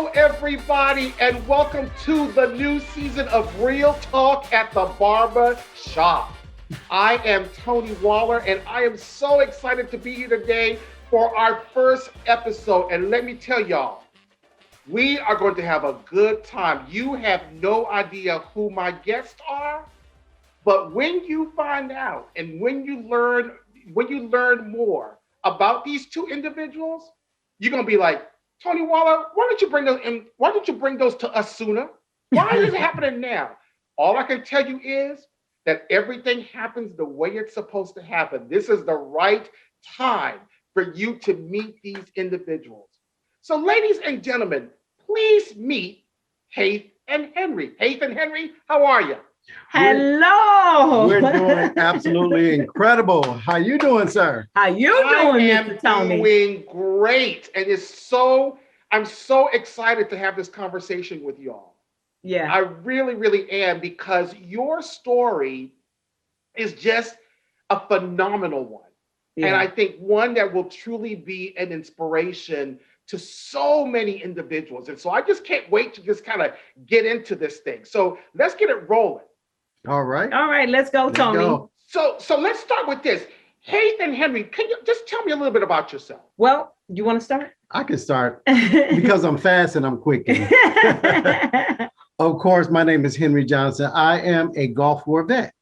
Hello, everybody, and welcome to the new season of Real Talk at the Barber Shop. I am Tony Waller, and I am so excited to be here today for our first episode. And let me tell y'all, we are going to have a good time. You have no idea who my guests are, but when you find out and when you learn more about these two individuals, you're gonna be like, Tony Waller, why don't you bring those in? Why didn't you bring those to us sooner? Why is it happening now? All I can tell you is that everything happens the way it's supposed to happen. This is the right time for you to meet these individuals. So, ladies and gentlemen, please meet Haith and Henry. Haith and Henry, how are you? Hello. We're doing absolutely incredible. How you doing, sir? How you doing, Mr. Tony? Doing great. And I'm so excited to have this conversation with y'all. Yeah. I really, really am, because your story is just a phenomenal one. Yeah. And I think one that will truly be an inspiration to so many individuals. And so I just can't wait to just kind of get into this thing. So let's get it rolling. All right. Let's go, Tony. Go. So let's start with this. Haith and Henry, can you just tell me a little bit about yourself? Well, you want to start? I can start because I'm fast and I'm quick. Of course, my name is Henry Johnson. I am a Gulf War vet.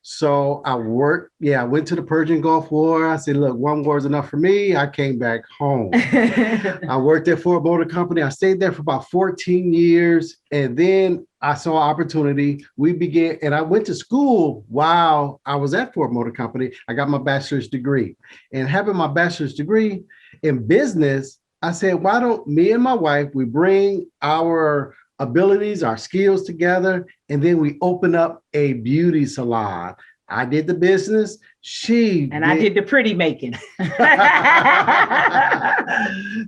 So I went to the Persian Gulf War. I said, look, one war is enough for me. I came back home. I worked there for a motor company. I stayed there for about 14 years. And then I saw an opportunity. And I went to school while I was at Ford Motor Company. I got my bachelor's degree. And having my bachelor's degree in business, I said, why don't me and my wife, we bring our abilities, our skills together, and then we open up a beauty salon. I did the business. I did the pretty making.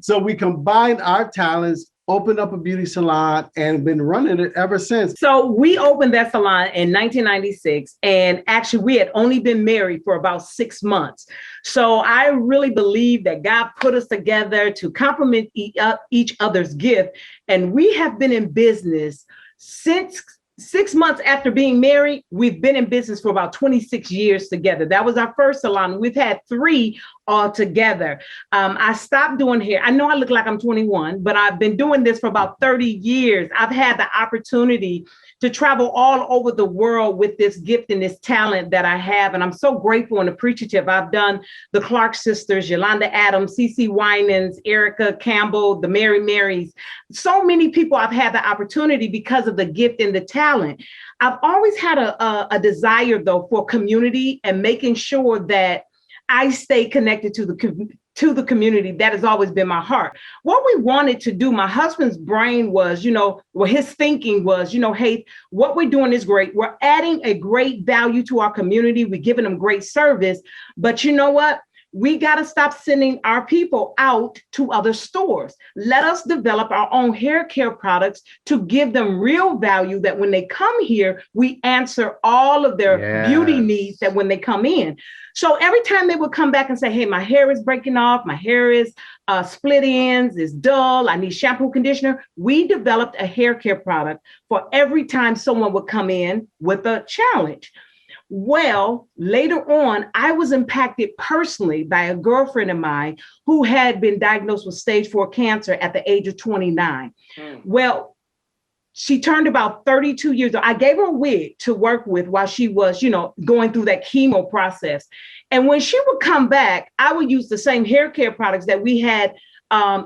So we combined our talents, opened up a beauty salon, and been running it ever since. So we opened that salon in 1996, and actually we had only been married for about 6 months. So I really believe that God put us together to complement each other's gift. And we have been in business since 6 months after being married. We've been in business for about 26 years together. That was our first salon. We've had 3 altogether. I stopped doing hair. I know I look like I'm 21, but I've been doing this for about 30 years. I've had the opportunity to travel all over the world with this gift and this talent that I have. And I'm so grateful and appreciative. I've done the Clark sisters, Yolanda Adams, CeCe Winans, Erica Campbell, the Mary Marys. So many people I've had the opportunity because of the gift and the talent. I've always had a desire, though, for community and making sure that I stay connected to the community. That has always been my heart. What we wanted to do, my husband's brain was, his thinking was, hey, what we're doing is great. We're adding a great value to our community. We're giving them great service. But you know what? We got to stop sending our people out to other stores. Let us develop our own hair care products to give them real value, that when they come here, we answer all of their beauty needs that when they come in. So every time they would come back and say, hey, my hair is breaking off, my hair is split ends, is dull, I need shampoo, conditioner. We developed a hair care product for every time someone would come in with a challenge. Well, later on, I was impacted personally by a girlfriend of mine who had been diagnosed with stage 4 cancer at the age of 29. Well, she turned about 32 years old. I gave her a wig to work with while she was, going through that chemo process. And when she would come back, I would use the same hair care products that we had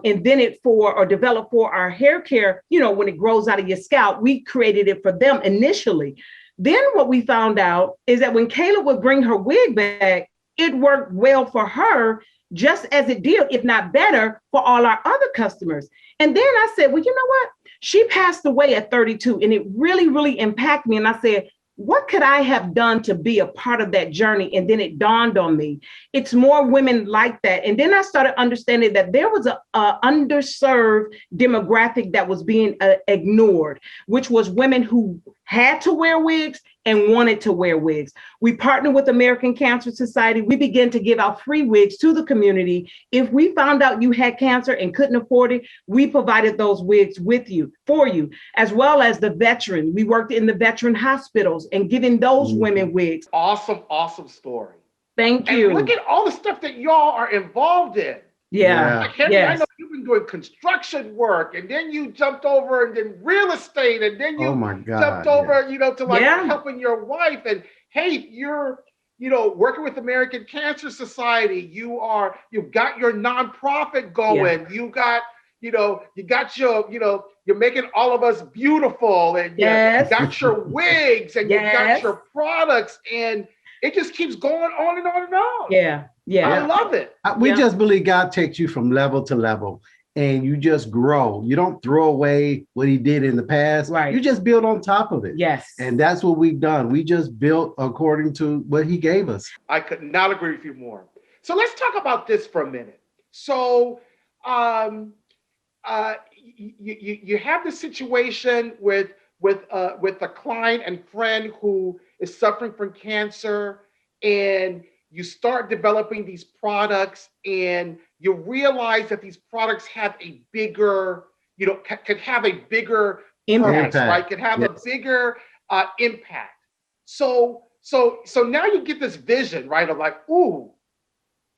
invented for or developed for our hair care. When it grows out of your scalp, we created it for them initially. Then what we found out is that when Kayla would bring her wig back, it worked well for her, just as it did, if not better, for all our other customers. And then I said, well, you know what? She passed away at 32, and it really, really impacted me. And I said, what could I have done to be a part of that journey? And then it dawned on me, it's more women like that. And then I started understanding that there was a underserved demographic that was being ignored, which was women who had to wear wigs and wanted to wear wigs. We partnered with American Cancer Society. We began to give out free wigs to the community. If we found out you had cancer and couldn't afford it, we provided those wigs for you, as well as the veteran. We worked in the veteran hospitals and giving those women wigs. Awesome, awesome story. Thank you. And look at all the stuff that y'all are involved in. Yeah. Like Henry, I know you've been doing construction work, and then you jumped over and then real estate, and then you jumped over, to like helping your wife. And hey, you're, working with American Cancer Society. You've got your nonprofit going. Yeah. You got your, you're making all of us beautiful, and you got your wigs, and you got your products, and it just keeps going on and on and on. Yeah. Yeah. I love it. We just believe God takes you from level to level, and you just grow. You don't throw away what he did in the past. Right. You just build on top of it. Yes. And that's what we've done. We just built according to what he gave us. I could not agree with you more. So let's talk about this for a minute. So you have this situation with a client and friend who is suffering from cancer, and you start developing these products, and you realize that these products have a bigger, can have a bigger impact, right? Can have a bigger impact. So now you get this vision, right? Of like, ooh,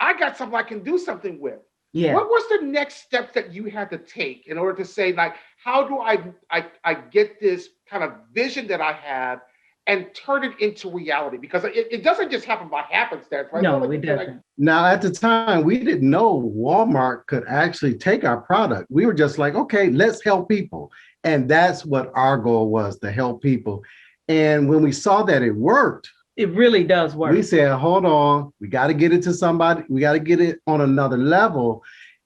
I got something I can do something with. Yeah. What was the next steps that you had to take in order to say, like, how do I get this kind of vision that I have and turn it into reality? Because it doesn't just happen by happenstance, right? No, it doesn't. Now, at the time, we didn't know Walmart could actually take our product. We were just like, okay, let's help people. And that's what our goal was, to help people. And when we saw that it worked, it really does work. We said, hold on, we got to get it to somebody. We got to get it on another level.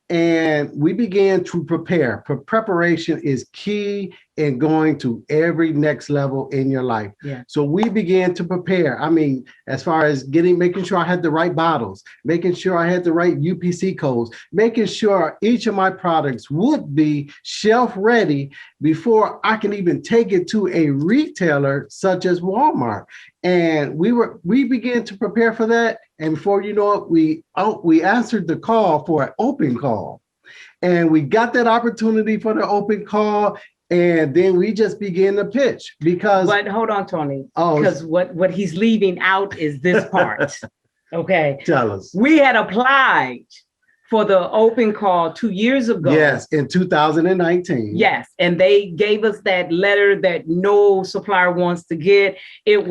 And we began to prepare. Preparation is key in going to every next level in your life. Yeah. So we began to prepare. I mean, as far as making sure I had the right bottles, making sure I had the right UPC codes, making sure each of my products would be shelf ready before I can even take it to a retailer such as Walmart. And we began to prepare for that. And before you know it, we answered the call for an open call. And we got that opportunity for the open call. And then we just began to pitch because. But hold on, Tony, because what he's leaving out is this part. Okay. Tell us. We had applied for the open call 2 years ago. Yes, in 2019. Yes, and they gave us that letter that no supplier wants to get. It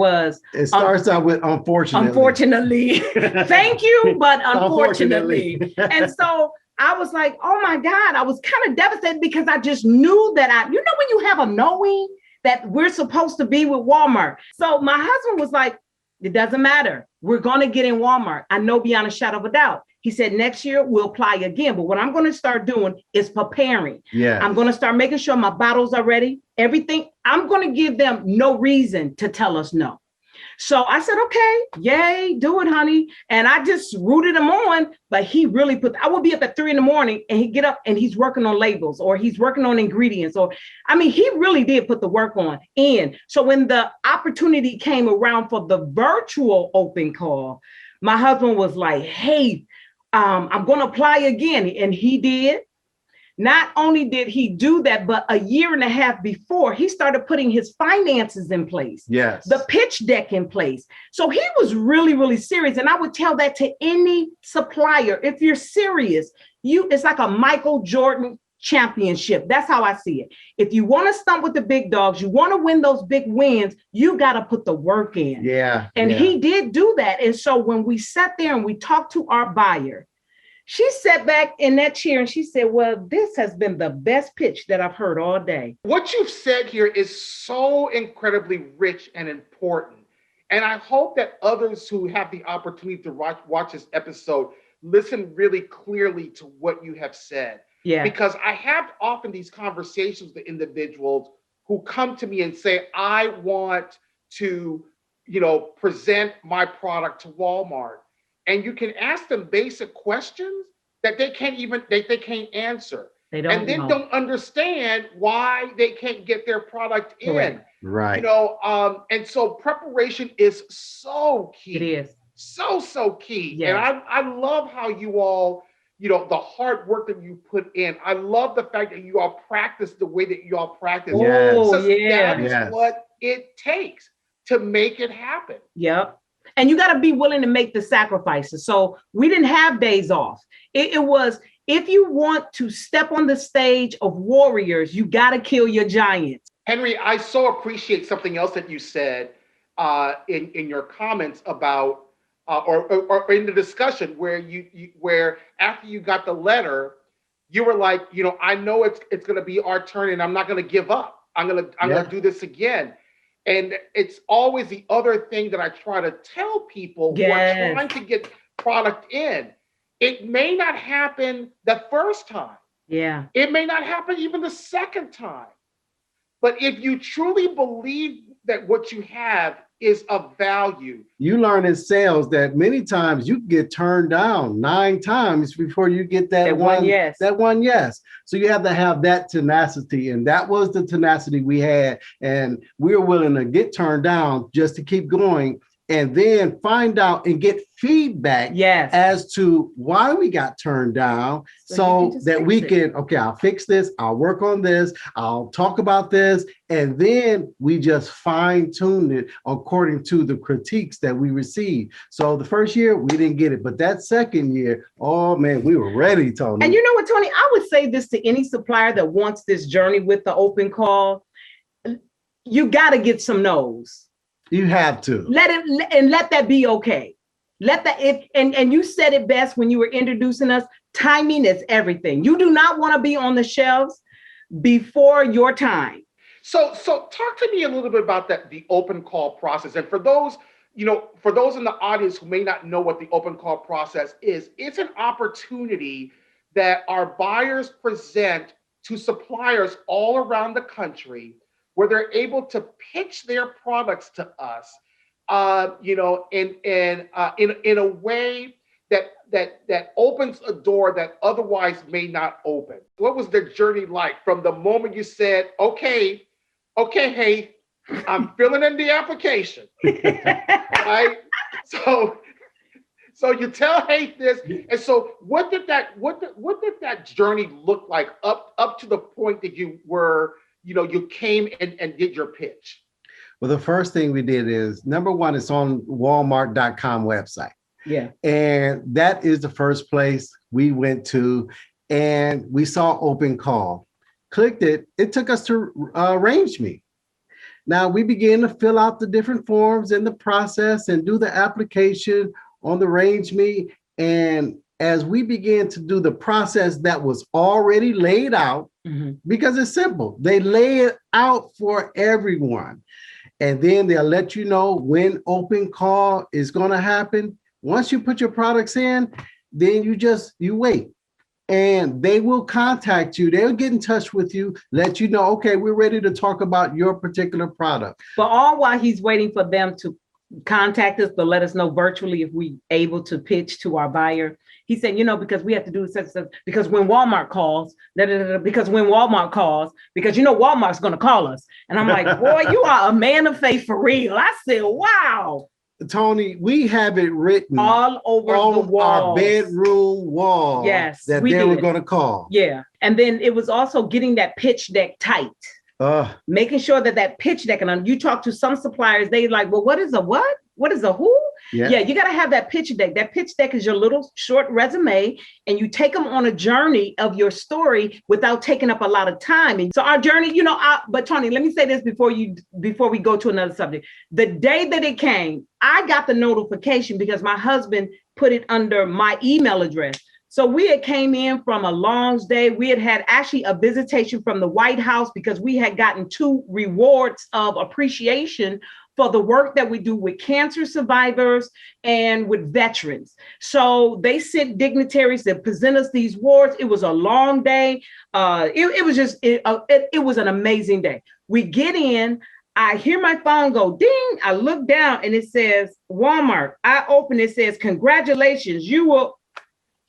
starts out with unfortunately. Unfortunately. Thank you, but unfortunately. And so I was like, oh my God, I was kind of devastated because I just knew that when you have a knowing that we're supposed to be with Walmart. So my husband was like, it doesn't matter. We're going to get in Walmart. I know beyond a shadow of a doubt. He said, next year we'll apply again. But what I'm going to start doing is preparing. Yeah. I'm going to start making sure my bottles are ready. Everything. I'm going to give them no reason to tell us no. So I said, okay, yay, do it, honey. And I just rooted him on, but he really I would be up at 3 a.m. and he'd get up and he's working on labels or he's working on ingredients he really did put the work on. And so when the opportunity came around for the virtual open call, my husband was like, hey, I'm going to apply again. And he did. Not only did he do that, but a year and a half before, he started putting his finances in place. Yes. The pitch deck in place. So he was really, really serious. And I would tell that to any supplier. If you're serious, it's like a Michael Jordan championship. That's how I see it. If you want to stump with the big dogs, you want to win those big wins, you got to put the work in. Yeah. And he did do that. And so when we sat there and we talked to our buyer, she sat back in that chair and she said, well, this has been the best pitch that I've heard all day. What you've said here is so incredibly rich and important. And I hope that others who have the opportunity to watch this episode listen really clearly to what you have said. Yeah. Because I have often these conversations with individuals who come to me and say, I want to, present my product to Walmart. And you can ask them basic questions that they can't answer. They and don't then know. don't understand why they can't get their product in. Correct. Right. And so preparation is so key. It is. So key. Yes. And I love how you all, the hard work that you put in. I love the fact that you all practice the way that you all practice. Yes. Oh, Because yeah. that is Yes. what it takes to make it happen. Yep. And you got to be willing to make the sacrifices. So we didn't have days off. It was, if you want to step on the stage of warriors, you got to kill your giants. Henry, I so appreciate something else that you said in your comments about or in the discussion where where after you got the letter, you were like, I know it's going to be our turn, and I'm not going to give up. I'm gonna do this again. And it's always the other thing that I try to tell people who are trying to get product in. It may not happen the first time. Yeah. It may not happen even the second time. But if you truly believe that what you have is of value. You learn in sales that many times you get turned down 9 times before you get that one yes. That one yes. So you have to have that tenacity. And that was the tenacity we had. And we were willing to get turned down just to keep going, and then find out and get feedback as to why we got turned down, so that we can, okay, I'll fix this, I'll work on this, I'll talk about this, and then we just fine tuned it according to the critiques that we received. So the first year we didn't get it, but that second year, oh man, we were ready, Tony. And you know what, Tony, I would say this to any supplier that wants this journey with the open call: you got to get some no's. You have to let that be okay. Let that and you said it best when you were introducing us. Timing is everything. You do not want to be on the shelves before your time. So talk to me a little bit about the open call process. And for those in the audience who may not know what the open call process is, it's an opportunity that our buyers present to suppliers all around the country, where they're able to pitch their products to us, in a way that opens a door that otherwise may not open. What was the journey like from the moment you said, okay, hey, I'm filling in the application, right? So you tell Haith this, and so what did that journey look like up to the point that you were, you came and did your pitch? Well, the first thing we did is, number one, it's on Walmart.com website. Yeah. And that is the first place we went to, and we saw open call. Clicked it. It took us to Arrange Me. Now we began to fill out the different forms in the process and do the application on the Arrange Me. And as we began to do the process that was already laid out, because it's simple, they lay it out for everyone. And then they'll let you know when open call is going to happen. Once you put your products in, then you wait. And they will contact you. They'll get in touch with you, let you know, okay, we're ready to talk about your particular product. But all while he's waiting for them to contact us to let us know virtually if we able to pitch to our buyer. He said, because we have to do such, because when Walmart calls, because Walmart's going to call us. And I'm like, boy, you are a man of faith for real. I said, wow. Tony, we have it written all over the walls, our bedroom wall. Yes, that they were going to call. Yeah. And then it was also getting that pitch deck tight. Making sure that pitch deck, and you talk to some suppliers, they like, well, what is a what? What is a who? Yeah, you got to have that pitch deck. That pitch deck is your little short resume, and you take them on a journey of your story without taking up a lot of time. And so our journey, but Tony, let me say this before we go to another subject. The day that it came, I got the notification because my husband put it under my email address. So we had came in from a long day. We had actually a visitation from the White House because we had gotten 2 rewards of appreciation for the work that we do with cancer survivors and with veterans. So they sent dignitaries to present us these awards. It was a long day. It was an amazing day. We get in, I hear my phone go ding. I look down and it says Walmart. I open it, says, congratulations, you will.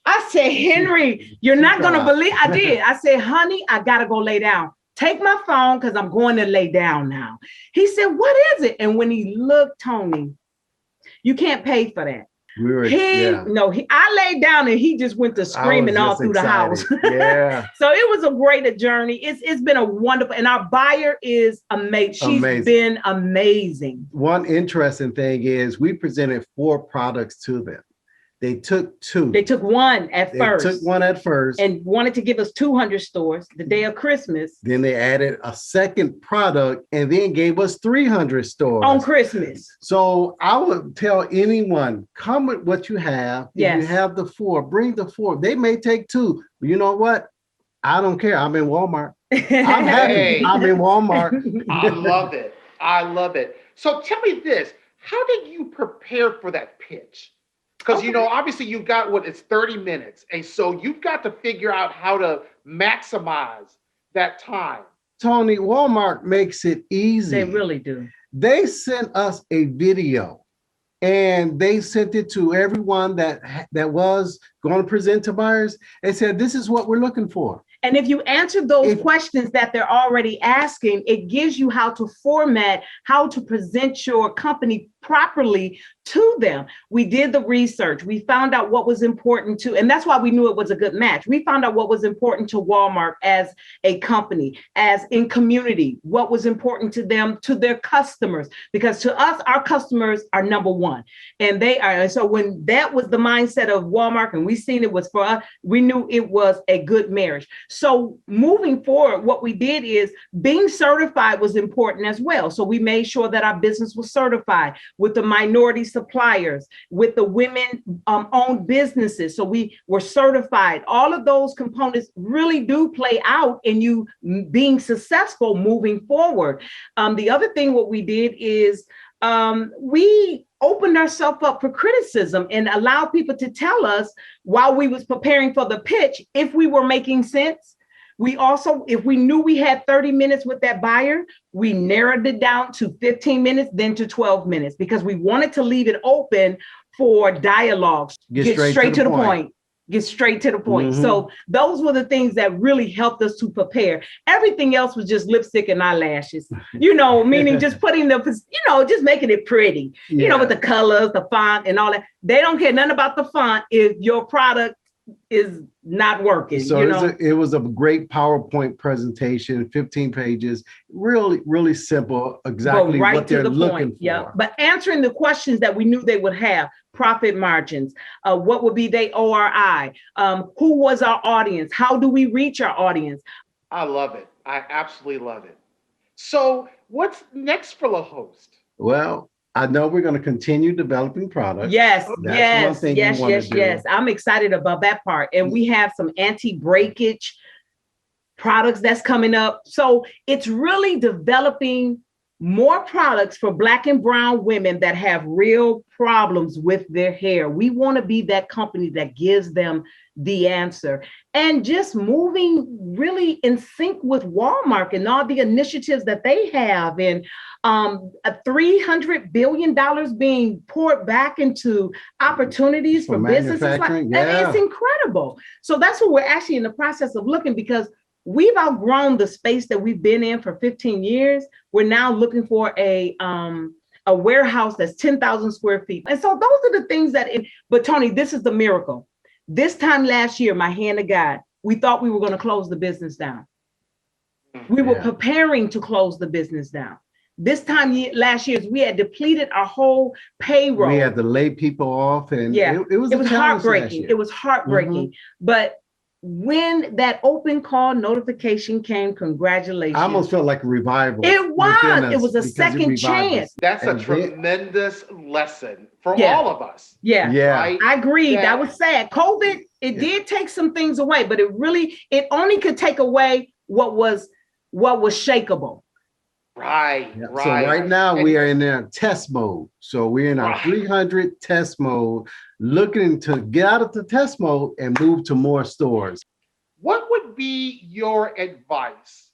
I said, Henry, you're not going to believe. I did. I said, honey, I got to go lay down. Take my phone because I'm going to lay down now. He said, what is it? And when he looked, Tony, you can't pay for that. I laid down and he just went to screaming all through the house. Yeah. So it was a great journey. It's been a wonderful, and our buyer is amazing. She's been amazing. One interesting thing is we presented 4 products to them. They took 2. They took one at first. They took one at first. And wanted to give us 200 stores the day of Christmas. Then they added a second product and then gave us 300 stores. On Christmas. So I would tell anyone, come with what you have. If you have the 4, bring the 4. They may take 2. But you know what? I don't care. I'm in Walmart. I'm happy. I'm in Walmart. I love it. I love it. So tell me this. How did you prepare for that pitch? Because, obviously you've got it's 30 minutes. And so you've got to figure out how to maximize that time. Tony, Walmart makes it easy. They really do. They sent us a video and they sent it to everyone that was going to present to buyers. They said, this is what we're looking for. And if you answer those questions that they're already asking, it gives you how to format, how to present your company properly to them. We did the research. We found out what was important to, and that's why we knew it was a good match. We found out what was important to Walmart as a company, as in community, what was important to them, to their customers, because to us, our customers are number one. And they are. And so when that was the mindset of Walmart and we seen it was for us, we knew it was a good marriage. So moving forward, what we did is being certified was important as well. So we made sure that our business was certified with the minority suppliers, with the women-owned businesses. So we were certified. All of those components really do play out in you being successful moving forward. The other thing what we did is we opened ourselves up for criticism and allowed people to tell us while we was preparing for the pitch if we were making sense. We also, if we knew we had 30 minutes with that buyer, we narrowed it down to 15 minutes, then to 12 minutes, because we wanted to leave it open for dialogues. Get straight to the point. Get straight to the point. Mm-hmm. So those were the things that really helped us to prepare. Everything else was just lipstick and eyelashes, meaning just putting just making it pretty, with the colors, the font and all that. They don't care nothing about the font if your product is not working. So it was a great PowerPoint presentation, 15 pages, really, really simple, exactly what they're looking for. Yeah. But answering the questions that we knew they would have: profit margins, what would be their ORI, who was our audience, how do we reach our audience? I love it. I absolutely love it. So what's next for Lehost? Well, I know we're going to continue developing products. Yes. I'm excited about that part. And we have some anti-breakage products that's coming up. So it's really developing more products for Black and brown women that have real problems with their hair. We want to be that company that gives them the answer, and just moving really in sync with Walmart and all the initiatives that they have, and $300 billion being poured back into opportunities for businesses. It's incredible. So that's what we're actually in the process of looking, because we've outgrown the space that we've been in for 15 years. We're now looking for a warehouse that's 10,000 square feet. And so those are the things but Tony, this is the miracle. This time last year, my hand to God, we thought we were going to close the business down. We were preparing to close the business down. This time last year, we had depleted our whole payroll. We had to lay people off, and it was heartbreaking. It was heartbreaking. Mm-hmm. But when that open call notification came, congratulations. I almost felt like a revival. It was. It was a second chance. That's a tremendous lesson for all of us. Yeah. Right? I agree. That was sad. COVID, it did take some things away, but it only could take away what was shakeable. Right. So right now we are in our test mode. So we're in our 300 test mode, looking to get out of the test mode and move to more stores. What would be your advice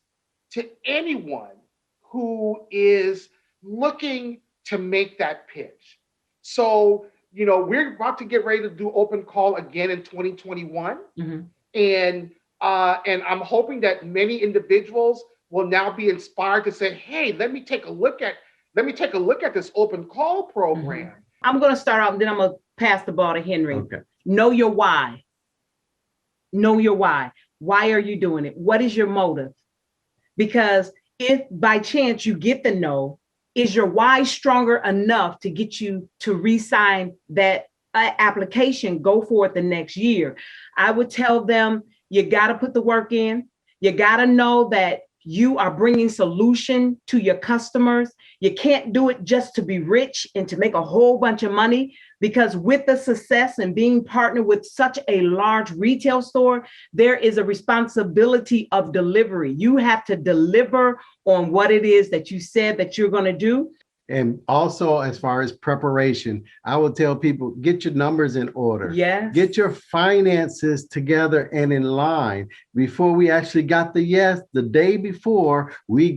to anyone who is looking to make that pitch? So we're about to get ready to do open call again in 2021. Mm-hmm. And I'm hoping that many individuals will now be inspired to say, hey, let me take a look at this open call program. Mm-hmm. I'm going to start off and then I'm going to pass the ball to Henry. Okay. Know your why. Know your why. Why are you doing it? What is your motive? Because if by chance you get the no, is your why stronger enough to get you to re-sign that application, go for it the next year? I would tell them, you got to put the work in. You got to know that you are bringing solution to your customers. You can't do it just to be rich and to make a whole bunch of money, because with the success and being partnered with such a large retail store, there is a responsibility of delivery. You have to deliver on what it is that you said that you're going to do. And also, as far as preparation, I would tell people, get your numbers in order. Yes. Get your finances together and in line. Before we actually got the yes, the day before we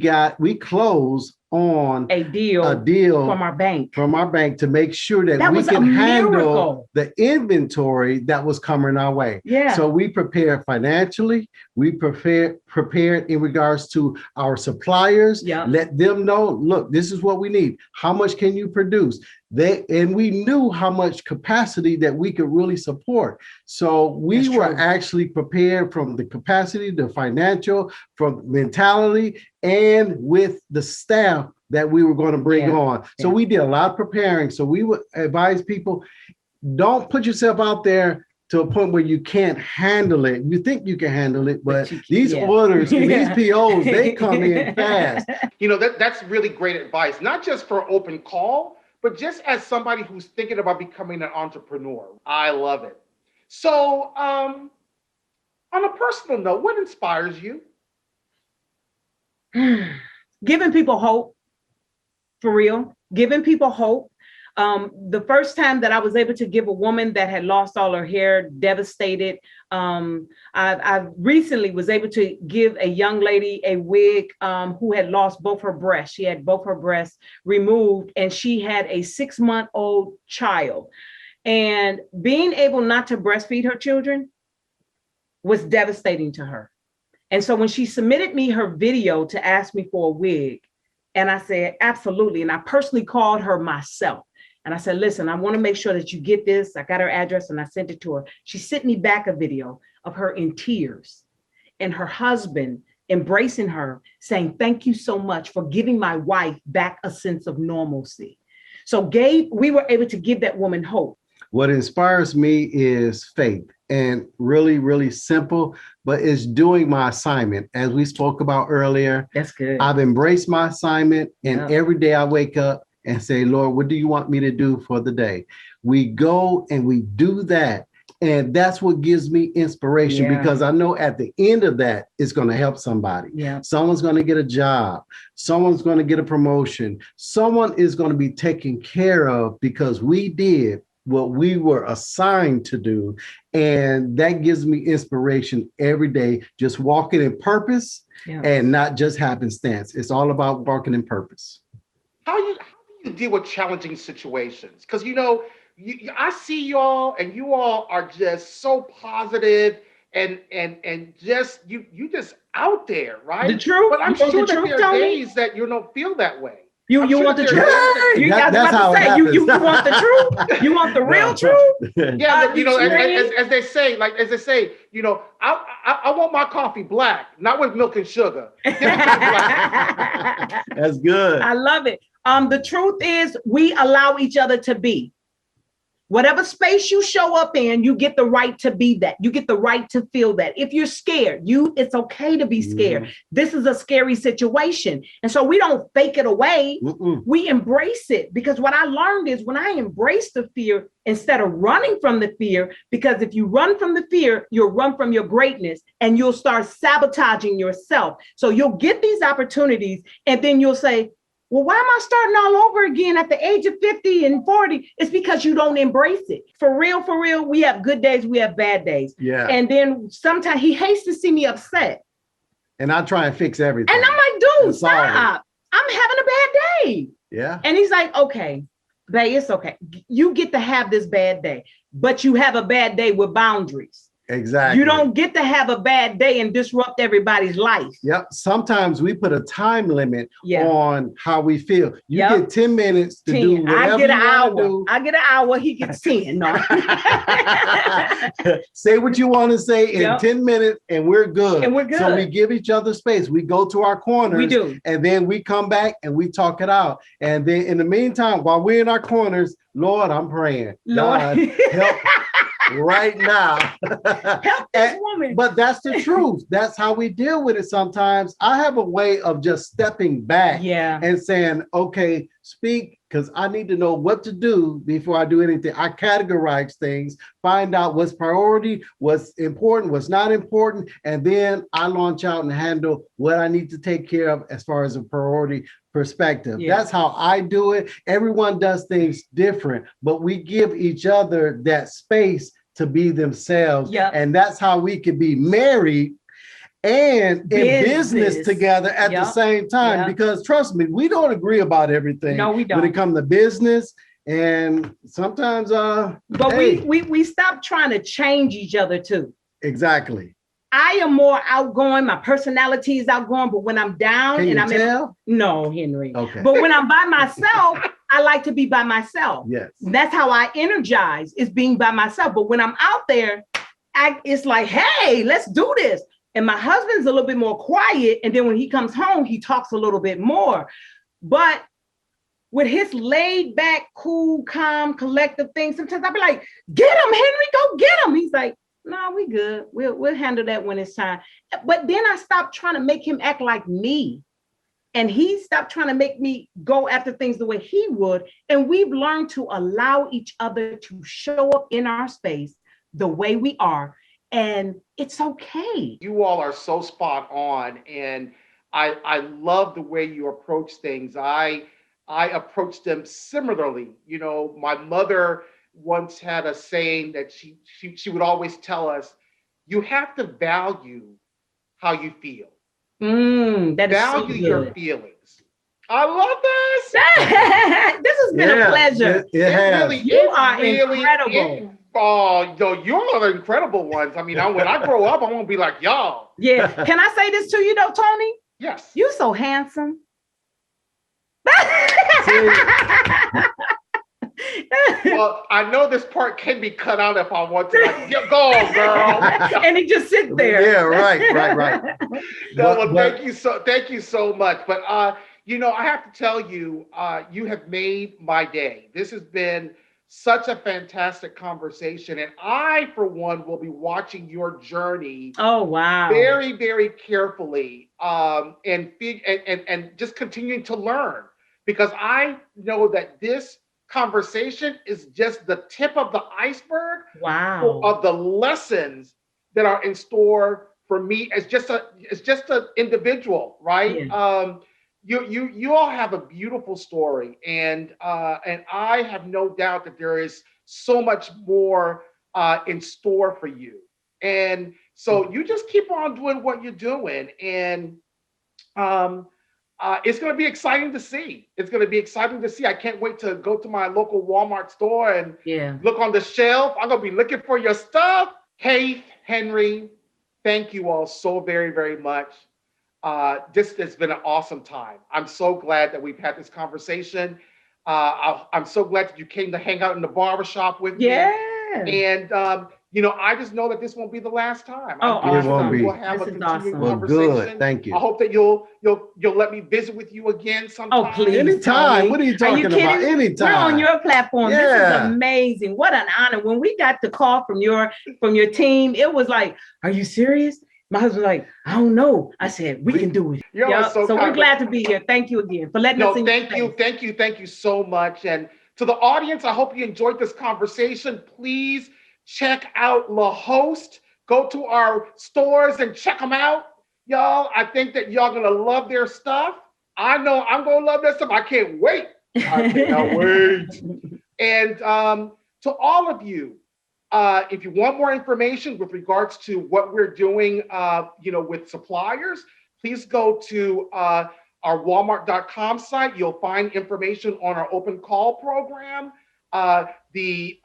closed on a deal from our bank to make sure that we can handle the inventory that was coming our way. Yeah. So we prepared financially. We prepared in regards to our suppliers. Yeah. Let them know, look, this is what we need. How much can you produce? And we knew how much capacity that we could really support. So we were actually prepared from the capacity, the financial, from mentality, and with the staff that we were going to bring on. So we did a lot of preparing. So we would advise people, don't put yourself out there to a point where you can't handle it. You think you can handle it, but these orders, these POs, they come in fast. That's really great advice, not just for open call, but just as somebody who's thinking about becoming an entrepreneur. I love it. So on a personal note, what inspires you? Giving people hope, for real, giving people hope. The first time that I was able to give a woman that had lost all her hair, devastated, I recently was able to give a young lady a wig who had lost both her breasts. She had both her breasts removed, and she had a 6-month-old child. And being able not to breastfeed her children was devastating to her. And so when she submitted me her video to ask me for a wig, and I said, absolutely. And I personally called her myself. And I said, listen, I want to make sure that you get this. I got her address and I sent it to her. She sent me back a video of her in tears and her husband embracing her, saying, thank you so much for giving my wife back a sense of normalcy. So we were able to give that woman hope. What inspires me is faith, and really, really simple, but it's doing my assignment. As we spoke about earlier, that's good. I've embraced my assignment, and every day I wake up and say, Lord, what do you want me to do for the day? We go and we do that. And that's what gives me inspiration, because I know at the end of that, it's going to help somebody. Yeah. Someone's going to get a job. Someone's going to get a promotion. Someone is going to be taken care of because we did what we were assigned to do. And that gives me inspiration every day, just walking in purpose and not just happenstance. It's all about walking in purpose. How do you deal with challenging situations? Because, I see y'all and you all are just so positive and just you just out there, right? The truth. But I'm sure that there are days that you don't feel that way. You want the truth? That's how it happens. You want the truth? You want the real truth? Yeah, as they say, I want my coffee black, not with milk and sugar. That's good. I love it. The truth is, we allow each other to be. Whatever space you show up in, you get the right to be that. You get the right to feel that. If you're scared, it's okay to be scared. This is a scary situation. And so we don't fake it away. We embrace it, because what I learned is when I embrace the fear instead of running from the fear, because if you run from the fear, you'll run from your greatness and you'll start sabotaging yourself. So you'll get these opportunities and then you'll say, well, why am I starting all over again at the age of 50 and 40? It's because you don't embrace it. For real, we have good days, we have bad days. Yeah. And then sometimes he hates to see me upset. And I try and fix everything. And I'm like, dude, stop. I'm having a bad day. Yeah. And he's like, okay, babe, it's okay. You get to have this bad day, but you have a bad day with boundaries. Exactly. You don't get to have a bad day and disrupt everybody's life. Yep. Sometimes we put a time limit on how we feel. You get 10 minutes to do whatever I get an hour. do. I get an hour. He gets 10. No. Say what you want to say in 10 minutes and we're good. And we're good. So we give each other space. We go to our corners. We do. And then we come back and we talk it out. And then in the meantime, while we're in our corners, Lord, I'm praying. Lord, God, help. Right now. Help this woman. But that's the truth. That's how we deal with it sometimes. I have a way of just stepping back and saying, okay, speak, because I need to know what to do before I do anything. I categorize things, find out what's priority, what's important, what's not important, and then I launch out and handle what I need to take care of as far as a priority perspective. That's how I do it. Everyone does things different, but we give each other that space to be themselves. And that's how we can be married and in business together at the same time. Because trust me, we don't agree about everything. No, we don't. When it comes to business, and sometimes but we stop trying to change each other too. Exactly. I am more outgoing. My personality is outgoing, but when I'm down no, Henry. Okay. But when I'm by myself, I like to be by myself. Yes. That's how I energize, is being by myself. But when I'm out there, it's like, hey, let's do this. And my husband's a little bit more quiet. And then when he comes home, he talks a little bit more. But with his laid back, cool, calm, collective thing, sometimes I'll be like, get him, Henry, go get him. He's like, no, we good. We'll handle that when it's time. But then I stopped trying to make him act like me. And he stopped trying to make me go after things the way he would. And we've learned to allow each other to show up in our space the way we are. And it's okay. You all are so spot on. And I love the way you approach things. I approach them similarly. You know, my mother once had a saying that she would always tell us, you have to value how you feel. That value is so your feelings. I love this. This has been a pleasure. You are incredible. You're the incredible ones. I mean, when I grow up, I'm gonna be like y'all. Yeah. Can I say this to you though, Tony? Yes. You so handsome. Well, I know this part can be cut out if I want to. Like, go on, girl. And he just sits there. Yeah, right. Thank you so much. But I have to tell you, you have made my day. This has been such a fantastic conversation, and I, for one, will be watching your journey. Oh wow! Very, very carefully, and just continuing to learn, because I know that this conversation is just the tip of the iceberg. Wow! Of the lessons that are in store for me as just an individual, right? Yeah. You all have a beautiful story, and I have no doubt that there is so much more in store for you. And so you just keep on doing what you're doing, and it's going to be exciting to see. I can't wait to go to my local Walmart store and look on the shelf. I'm going to be looking for your stuff. Haith, Henry, thank you all so very, very much. This has been an awesome time. I'm so glad that we've had this conversation. I'm so glad that you came to hang out in the barbershop with me. And I just know that this won't be the last time. It won't be. We'll have a continuing conversation. Good. Thank you. I hope that you'll let me visit with you again sometime. Oh, please. Anytime. What are you talking about? Anytime. We're on your platform. This is amazing. What an honor. When we got the call from your team, it was like, are you serious? My husband was like, I don't know. I said, we can do it. So we're glad to be here. Thank you again for letting us in. Thank you so much. And to the audience, I hope you enjoyed this conversation. Please check out Lehost. Go to our stores and check them out. Y'all, I think that y'all gonna love their stuff. I know I'm gonna love their stuff. I can't wait. I cannot wait. And to all of you, if you want more information with regards to what we're doing, with suppliers, please go to our Walmart.com site. You'll find information on our open call program. The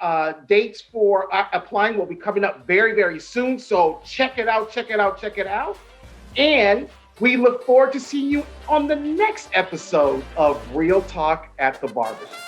dates for applying will be coming up very, very soon. So check it out, check it out, check it out. And we look forward to seeing you on the next episode of Real Talk at the Barbershop.